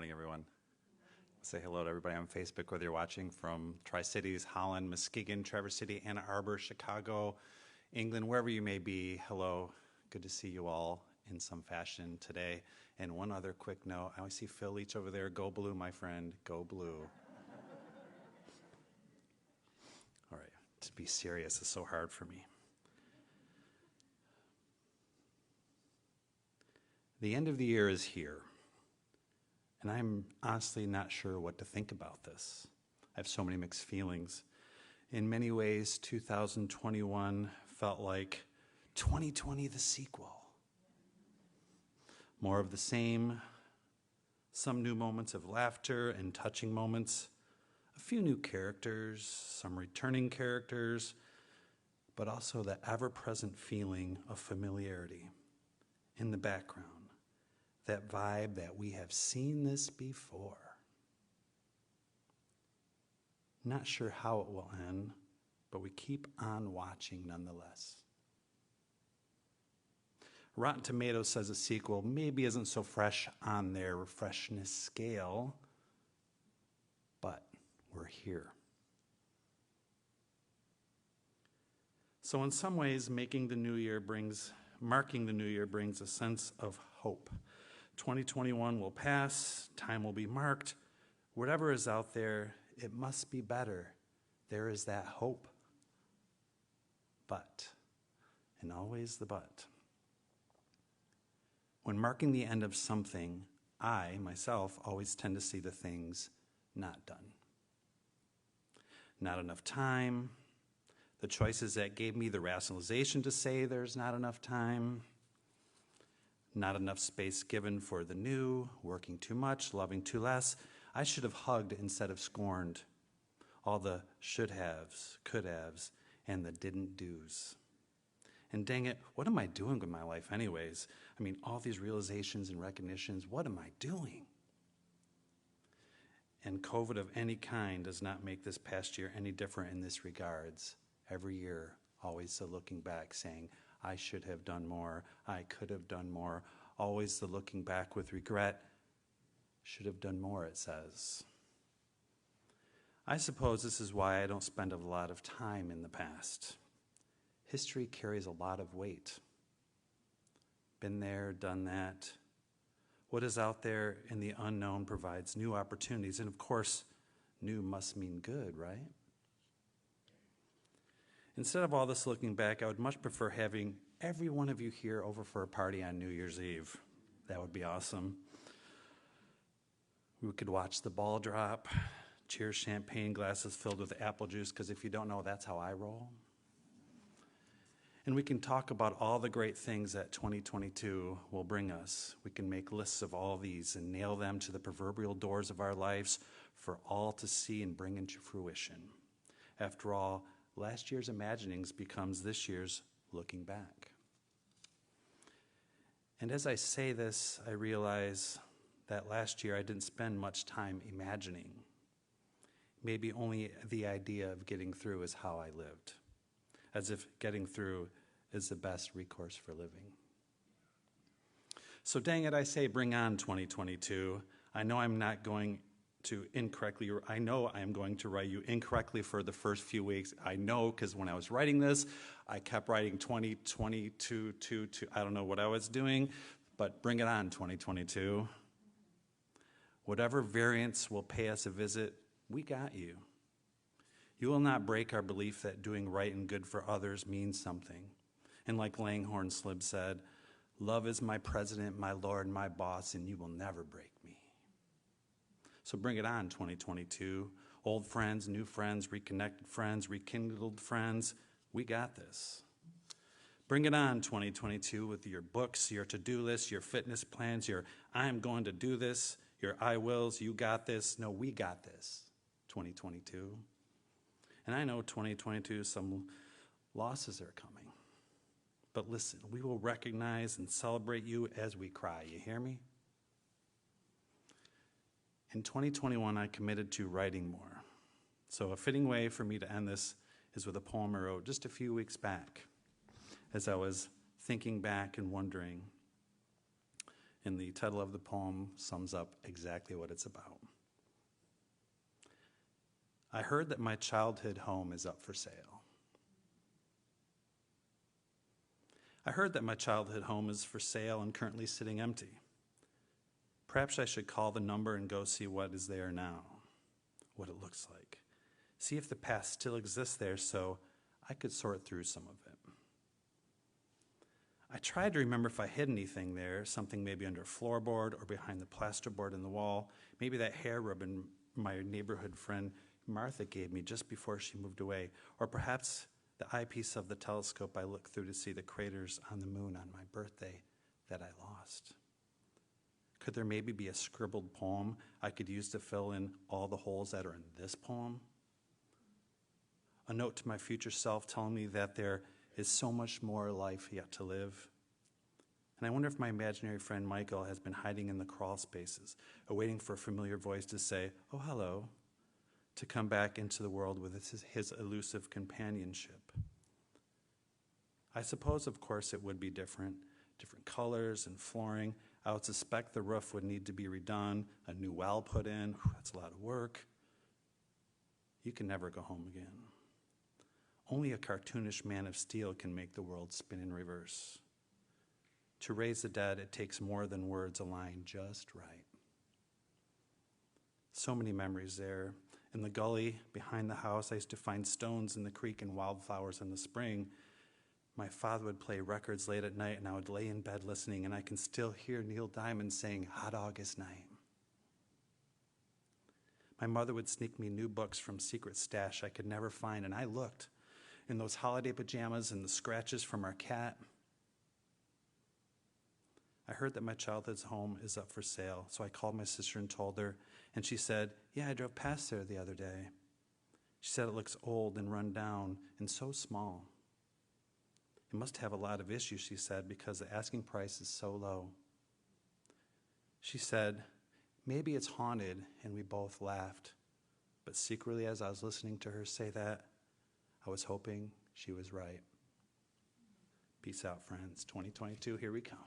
morning, everyone. Say hello to everybody on Facebook, whether you're watching from Tri-Cities, Holland, Muskegon, Traverse City, Ann Arbor, Chicago, England, wherever you may be. Hello. Good to see you all in some fashion today. And one other quick note. I always see Phil Leach over there. Go blue, my friend. Go blue. All right. To be serious is so hard for me. The end of the year is here. And I'm honestly not sure what to think about this. I have so many mixed feelings. In many ways, 2021 felt like 2020 the sequel. More of the same, some new moments of laughter and touching moments, a few new characters, some returning characters, but also the ever-present feeling of familiarity in the background. That vibe that we have seen this before. Not sure how it will end, but we keep on watching nonetheless. Rotten Tomatoes says a sequel maybe isn't so fresh on their freshness scale, but we're here. So in some ways, marking the new year brings a sense of hope. 2021 will pass, time will be marked. Whatever is out there, it must be better. There is that hope. But, and always the but. When marking the end of something, I, myself, always tend to see the things not done. Not enough time, the choices that gave me the rationalization to say there's not enough time, not enough space given for the new, working too much, loving too less. I should have hugged instead of scorned. All the should haves, could haves, and the didn't do's. And dang it, what am I doing with my life anyways? I mean, all these realizations and recognitions, what am I doing? And COVID of any kind does not make this past year any different in this regards. Every year, always the looking back saying, I should have done more, I could have done more. Always the looking back with regret. Should have done more, it says. I suppose this is why I don't spend a lot of time in the past. History carries a lot of weight. Been there, done that. What is out there in the unknown provides new opportunities, and of course, new must mean good, right? Instead of all this looking back, I would much prefer having every one of you here over for a party on New Year's Eve. That would be awesome. We could watch the ball drop, cheers champagne glasses filled with apple juice, because if you don't know, that's how I roll. And we can talk about all the great things that 2022 will bring us. We can make lists of all these and nail them to the proverbial doors of our lives for all to see and bring into fruition. After all, last year's imaginings becomes this year's looking back. And as I say this, I realize that last year I didn't spend much time imagining. Maybe only the idea of getting through is how I lived, as if getting through is the best recourse for living. So dang it, I say bring on 2022. I know I'm going to write you incorrectly for the first few weeks. I know, because when I was writing this, I kept writing 2022, I don't know what I was doing, but bring it on, 2022. Whatever variants will pay us a visit, we got you. You will not break our belief that doing right and good for others means something. And like Langhorne Slim said, love is my president, my Lord, my boss, and you will never break me. So bring it on, 2022. Old friends, new friends, reconnected friends, rekindled friends, we got this. Bring it on, 2022, with your books, your to-do list, your fitness plans, your I'm going to do this, your I wills, you got this. No, we got this, 2022. And I know 2022, some losses are coming. But listen, we will recognize and celebrate you as we cry. You hear me? In 2021, I committed to writing more. So a fitting way for me to end this is with a poem I wrote just a few weeks back as I was thinking back and wondering. and the title of the poem sums up exactly what it's about. I heard that my childhood home is up for sale. I heard that my childhood home is for sale and currently sitting empty. Perhaps I should call the number and go see what is there now, what it looks like. See if the past still exists there so I could sort through some of it. I tried to remember if I hid anything there, something maybe under a floorboard or behind the plasterboard in the wall, maybe that hair ribbon my neighborhood friend Martha gave me just before she moved away, or perhaps the eyepiece of the telescope I looked through to see the craters on the moon on my birthday that I lost. Could there maybe be a scribbled poem I could use to fill in all the holes that are in this poem? A note to my future self telling me that there is so much more life yet to live. And I wonder if my imaginary friend Michael has been hiding in the crawl spaces, awaiting for a familiar voice to say, "Oh, hello," to come back into the world with his elusive companionship. I suppose, of course, it would be different colors and flooring. I would suspect the roof would need to be redone, a new well put in. Whew, that's a lot of work. You can never go home again. Only a cartoonish Man of Steel can make the world spin in reverse. To raise the dead, it takes more than words align just right. So many memories there. In the gully behind the house, I used to find stones in the creek and wildflowers in the spring. My father would play records late at night, and I would lay in bed listening, and I can still hear Neil Diamond saying, "Hot August Night." My mother would sneak me new books from secret stash I could never find, and I looked in those holiday pajamas and the scratches from our cat. I heard that my childhood's home is up for sale, so I called my sister and told her, and she said, "Yeah, I drove past there the other day." She said it looks old and run down and so small. It must have a lot of issues, she said, because the asking price is so low. She said, maybe it's haunted, and we both laughed. But secretly, as I was listening to her say that, I was hoping she was right. Peace out, friends. 2022, here we come.